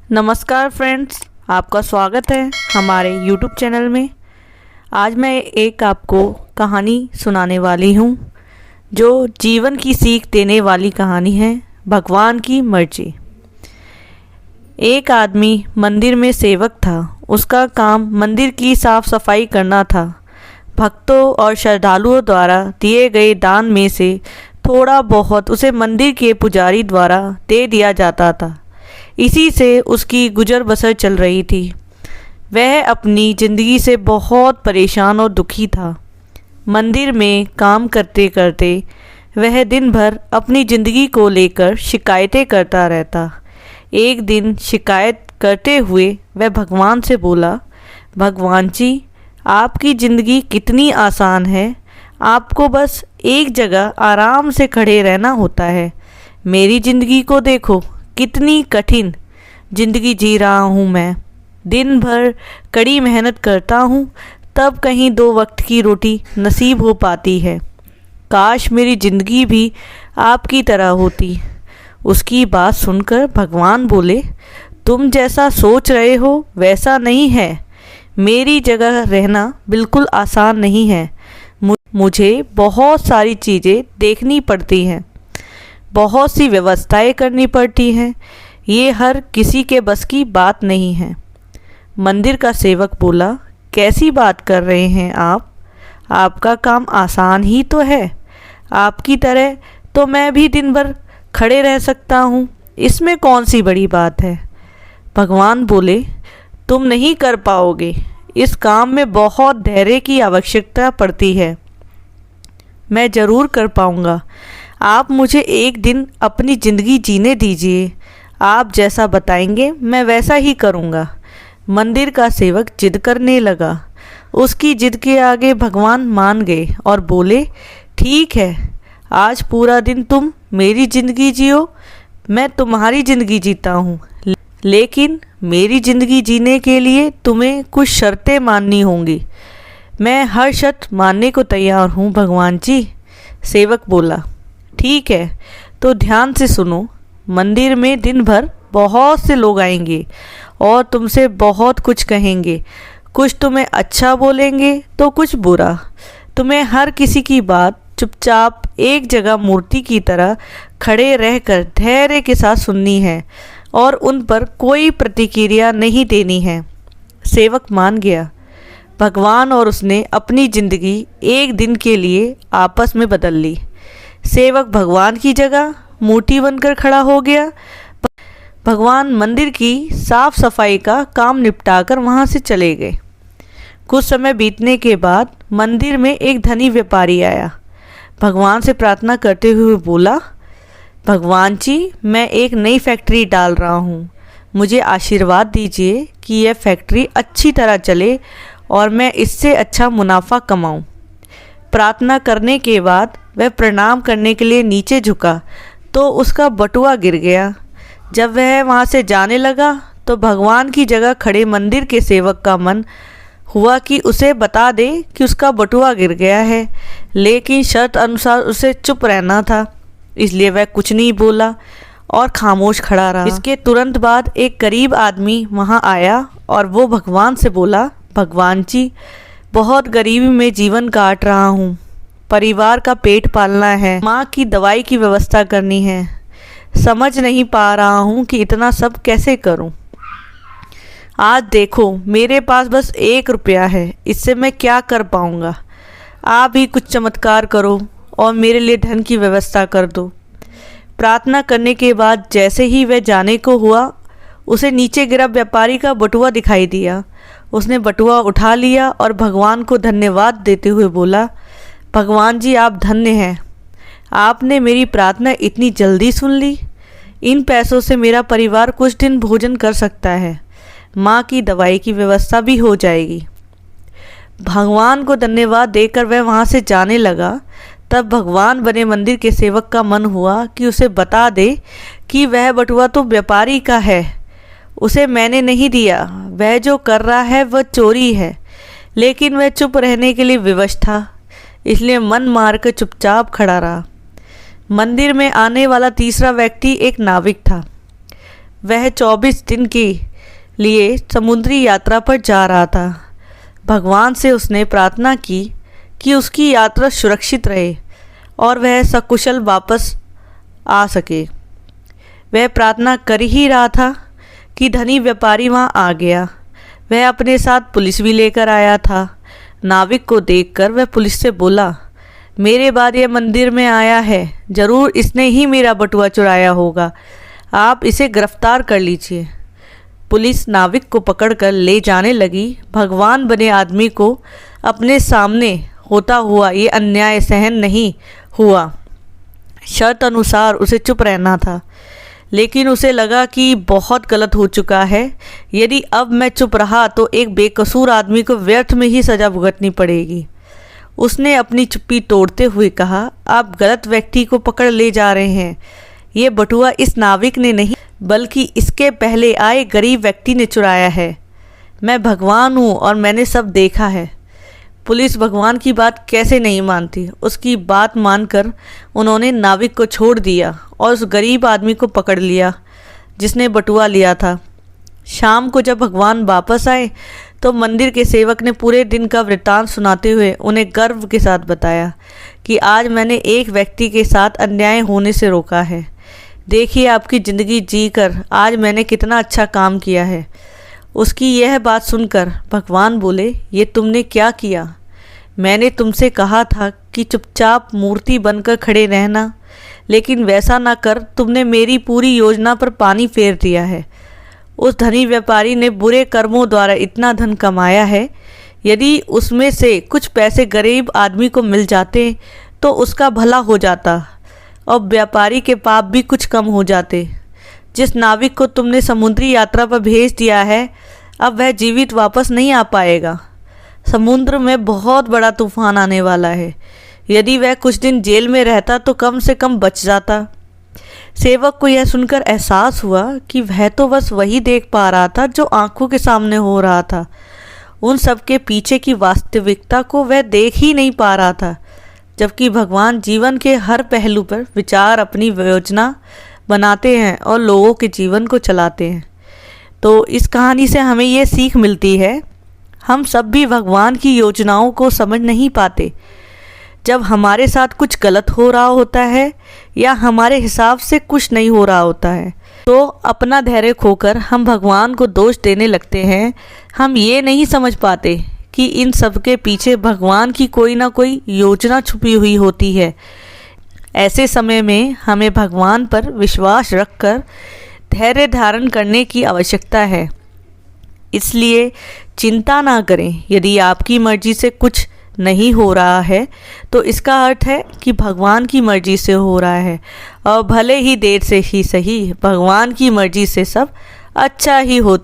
नमस्कार फ्रेंड्स, आपका स्वागत है हमारे YouTube चैनल में। आज मैं एक आपको कहानी सुनाने वाली हूँ जो जीवन की सीख देने वाली कहानी है। भगवान की मर्जी। एक आदमी मंदिर में सेवक था। उसका काम मंदिर की साफ सफाई करना था। भक्तों और श्रद्धालुओं द्वारा दिए गए दान में से थोड़ा बहुत उसे मंदिर के पुजारी द्वारा दे दिया जाता था। इसी से उसकी गुजर बसर चल रही थी। वह अपनी ज़िंदगी से बहुत परेशान और दुखी था। मंदिर में काम करते करते वह दिन भर अपनी ज़िंदगी को लेकर शिकायतें करता रहता। एक दिन शिकायत करते हुए वह भगवान से बोला, भगवान जी, आपकी ज़िंदगी कितनी आसान है। आपको बस एक जगह आराम से खड़े रहना होता है। मेरी ज़िंदगी को देखो, कितनी कठिन ज़िंदगी जी रहा हूँ मैं। दिन भर कड़ी मेहनत करता हूँ, तब कहीं 2 वक्त की रोटी नसीब हो पाती है। काश मेरी ज़िंदगी भी आपकी तरह होती। उसकी बात सुनकर भगवान बोले, तुम जैसा सोच रहे हो वैसा नहीं है। मेरी जगह रहना बिल्कुल आसान नहीं है। मुझे बहुत सारी चीज़ें देखनी पड़ती हैं, बहुत सी व्यवस्थाएं करनी पड़ती हैं। ये हर किसी के बस की बात नहीं है। मंदिर का सेवक बोला, कैसी बात कर रहे हैं आप? आपका काम आसान ही तो है। आपकी तरह तो मैं भी दिन भर खड़े रह सकता हूँ। इसमें कौन सी बड़ी बात है? भगवान बोले, तुम नहीं कर पाओगे। इस काम में बहुत धैर्य की आवश्यकता पड़ती है। मैं ज़रूर कर पाऊँगा। आप मुझे एक दिन अपनी ज़िंदगी जीने दीजिए। आप जैसा बताएंगे मैं वैसा ही करूँगा। मंदिर का सेवक जिद करने लगा। उसकी जिद के आगे भगवान मान गए और बोले, ठीक है, आज पूरा दिन तुम मेरी ज़िंदगी जियो, मैं तुम्हारी ज़िंदगी जीता हूँ। लेकिन मेरी ज़िंदगी जीने के लिए तुम्हें कुछ शर्तें माननी होंगी। मैं हर शर्त मानने को तैयार हूँ भगवान जी। सेवक बोला, ठीक है, तो ध्यान से सुनो। मंदिर में दिन भर बहुत से लोग आएंगे और तुमसे बहुत कुछ कहेंगे। कुछ तुम्हें अच्छा बोलेंगे तो कुछ बुरा। तुम्हें हर किसी की बात चुपचाप एक जगह मूर्ति की तरह खड़े रहकर धैर्य के साथ सुननी है और उन पर कोई प्रतिक्रिया नहीं देनी है। सेवक मान गया। भगवान और उसने अपनी ज़िंदगी एक दिन के लिए आपस में बदल ली। सेवक भगवान की जगह मूर्ति बनकर खड़ा हो गया। भगवान मंदिर की साफ सफाई का काम निपटाकर वहाँ से चले गए। कुछ समय बीतने के बाद मंदिर में एक धनी व्यापारी आया। भगवान से प्रार्थना करते हुए बोला, भगवान जी, मैं एक नई फैक्ट्री डाल रहा हूँ। मुझे आशीर्वाद दीजिए कि यह फैक्ट्री अच्छी तरह चले और मैं इससे अच्छा मुनाफा कमाऊँ। प्रार्थना करने के बाद वह प्रणाम करने के लिए नीचे झुका तो उसका बटुआ गिर गया। जब वह वहाँ से जाने लगा तो भगवान की जगह खड़े मंदिर के सेवक का मन हुआ कि उसे बता दे कि उसका बटुआ गिर गया है, लेकिन शर्त अनुसार उसे चुप रहना था। इसलिए वह कुछ नहीं बोला और खामोश खड़ा रहा। इसके तुरंत बाद एक गरीब आदमी वहाँ आया और वो भगवान से बोला, भगवान जी, बहुत गरीबी में जीवन काट रहा हूँ। परिवार का पेट पालना है, माँ की दवाई की व्यवस्था करनी है। समझ नहीं पा रहा हूँ कि इतना सब कैसे करूँ। आज देखो, मेरे पास बस 1 रुपया है। इससे मैं क्या कर पाऊँगा? आप ही कुछ चमत्कार करो और मेरे लिए धन की व्यवस्था कर दो। प्रार्थना करने के बाद जैसे ही वह जाने को हुआ, उसे नीचे गिरा व्यापारी का बटुआ दिखाई दिया। उसने बटुआ उठा लिया और भगवान को धन्यवाद देते हुए बोला, भगवान जी, आप धन्य हैं। आपने मेरी प्रार्थना इतनी जल्दी सुन ली। इन पैसों से मेरा परिवार कुछ दिन भोजन कर सकता है। माँ की दवाई की व्यवस्था भी हो जाएगी। भगवान को धन्यवाद देकर वह वहाँ से जाने लगा। तब भगवान बने मंदिर के सेवक का मन हुआ कि उसे बता दे कि वह बटुआ तो व्यापारी का है, उसे मैंने नहीं दिया। वह जो कर रहा है वह चोरी है। लेकिन वह चुप रहने के लिए विवश था, इसलिए मन मारकर चुपचाप खड़ा रहा। मंदिर में आने वाला तीसरा व्यक्ति एक नाविक था। वह 24 दिन के लिए समुद्री यात्रा पर जा रहा था। भगवान से उसने प्रार्थना की कि उसकी यात्रा सुरक्षित रहे और वह सकुशल वापस आ सके। वह प्रार्थना कर ही रहा था कि धनी व्यापारी वहाँ आ गया। वह अपने साथ पुलिस भी लेकर आया था। नाविक को देखकर वह पुलिस से बोला, मेरे बाद यह मंदिर में आया है, ज़रूर इसने ही मेरा बटुआ चुराया होगा, आप इसे गिरफ्तार कर लीजिए। पुलिस नाविक को पकड़कर ले जाने लगी। भगवान बने आदमी को अपने सामने होता हुआ ये अन्याय सहन नहीं हुआ। शर्त अनुसार उसे चुप रहना था, लेकिन उसे लगा कि बहुत गलत हो चुका है। यदि अब मैं चुप रहा तो एक बेकसूर आदमी को व्यर्थ में ही सज़ा भुगतनी पड़ेगी। उसने अपनी चुप्पी तोड़ते हुए कहा, आप गलत व्यक्ति को पकड़ ले जा रहे हैं। ये बटुआ इस नाविक ने नहीं, बल्कि इसके पहले आए गरीब व्यक्ति ने चुराया है। मैं भगवान हूँ और मैंने सब देखा है। पुलिस भगवान की बात कैसे नहीं मानती। उसकी बात मानकर उन्होंने नाविक को छोड़ दिया और उस गरीब आदमी को पकड़ लिया जिसने बटुआ लिया था। शाम को जब भगवान वापस आए तो मंदिर के सेवक ने पूरे दिन का वृत्तांत सुनाते हुए उन्हें गर्व के साथ बताया कि आज मैंने एक व्यक्ति के साथ अन्याय होने से रोका है। देखिए, आपकी ज़िंदगी जीकर आज मैंने कितना अच्छा काम किया है। उसकी यह बात सुनकर भगवान बोले, ये तुमने क्या किया? मैंने तुमसे कहा था कि चुपचाप मूर्ति बनकर खड़े रहना, लेकिन वैसा ना कर तुमने मेरी पूरी योजना पर पानी फेर दिया है। उस धनी व्यापारी ने बुरे कर्मों द्वारा इतना धन कमाया है, यदि उसमें से कुछ पैसे गरीब आदमी को मिल जाते तो उसका भला हो जाता और व्यापारी के पाप भी कुछ कम हो जाते। जिस नाविक को तुमने समुद्री यात्रा पर भेज दिया है, अब वह जीवित वापस नहीं आ पाएगा। समुद्र में बहुत बड़ा तूफान आने वाला है। यदि वह कुछ दिन जेल में रहता तो कम से कम बच जाता। सेवक को यह सुनकर एहसास हुआ कि वह तो बस वही देख पा रहा था जो आंखों के सामने हो रहा था। उन सब के पीछे की वास्तविकता को वह देख ही नहीं पा रहा था। जबकि भगवान जीवन के हर पहलू पर विचार अपनी योजना बनाते हैं और लोगों के जीवन को चलाते हैं। तो इस कहानी से हमें ये सीख मिलती है, हम सब भी भगवान की योजनाओं को समझ नहीं पाते। जब हमारे साथ कुछ गलत हो रहा होता है या हमारे हिसाब से कुछ नहीं हो रहा होता है तो अपना धैर्य खोकर हम भगवान को दोष देने लगते हैं। हम ये नहीं समझ पाते कि इन सब के पीछे भगवान की कोई ना कोई योजना छुपी हुई होती है। ऐसे समय में हमें भगवान पर विश्वास रखकर धैर्य धारण करने की आवश्यकता है। इसलिए चिंता ना करें। यदि आपकी मर्जी से कुछ नहीं हो रहा है तो इसका अर्थ है कि भगवान की मर्जी से हो रहा है, और भले ही देर से ही सही, भगवान की मर्जी से सब अच्छा ही होता